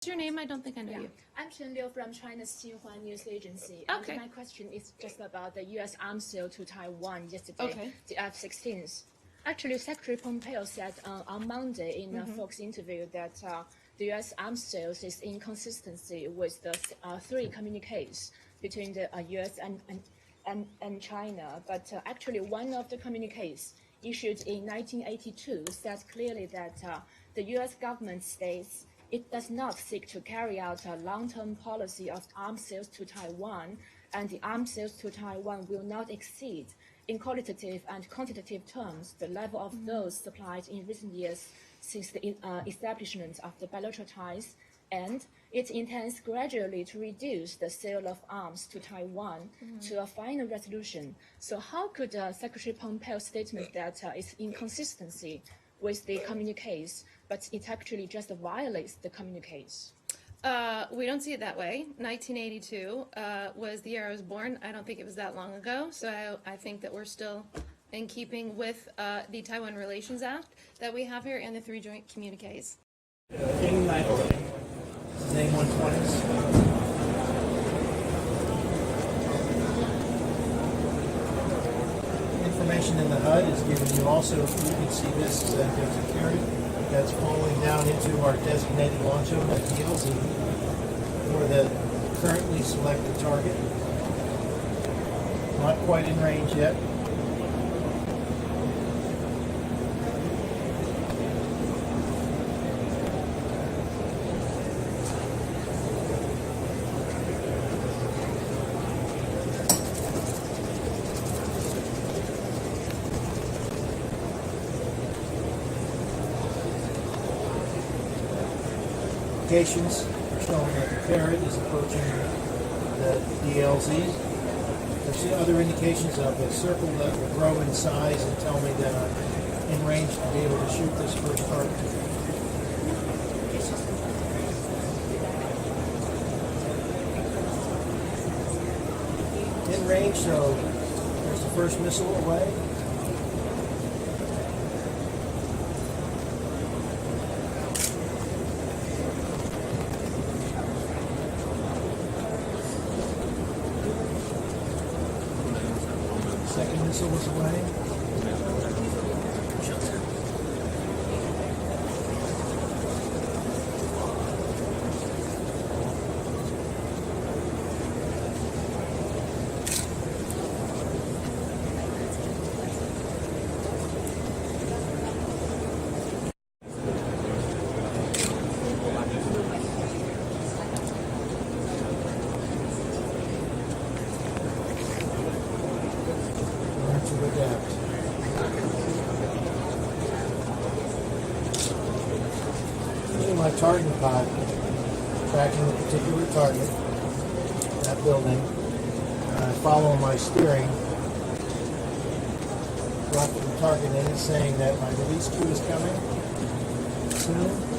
What's your name? I don't think I know you. I'm Chen Liu from China's Xinhua News Agency. Okay. And my question is just about the U.S. arms sale to Taiwan yesterday, Okay. the F-16s. Actually, Secretary Pompeo said on Monday in a Fox interview that the U.S. arms sales is inconsistency with the three communiques between the U.S. and China. But actually, one of the communiques issued in 1982 says clearly that the U.S. government states it does not seek to carry out a long-term policy of arms sales to Taiwan, and the arms sales to Taiwan will not exceed, in qualitative and quantitative terms, the level of those supplied in recent years since the establishment of the bilateral ties, and it intends gradually to reduce the sale of arms to Taiwan to a final resolution. So how could Secretary Pompeo's statement that it's inconsistency with the communiques, but it actually just violates the communiques? We don't see it that way. 1982 was the year I was born. I don't think it was that long ago. So I think that we're still in keeping with the Taiwan Relations Act that we have here and the three joint communiques. Name 120s. Information in the HUD is given you also. You can see this is that there's a carry that's falling down into our designated launch zone at DLZ for the currently selected target. Not quite in range yet. Indications are showing that the parrot is approaching the DLZ. There's other indications of a circle that will grow in size and tell me that I'm in range to be able to shoot this first target. In range, so there's the first missile away. Second missile was away. To adapt. Using my targeting pod, tracking a particular target, that building, following my steering, dropping the target in and saying that my release cue is coming soon.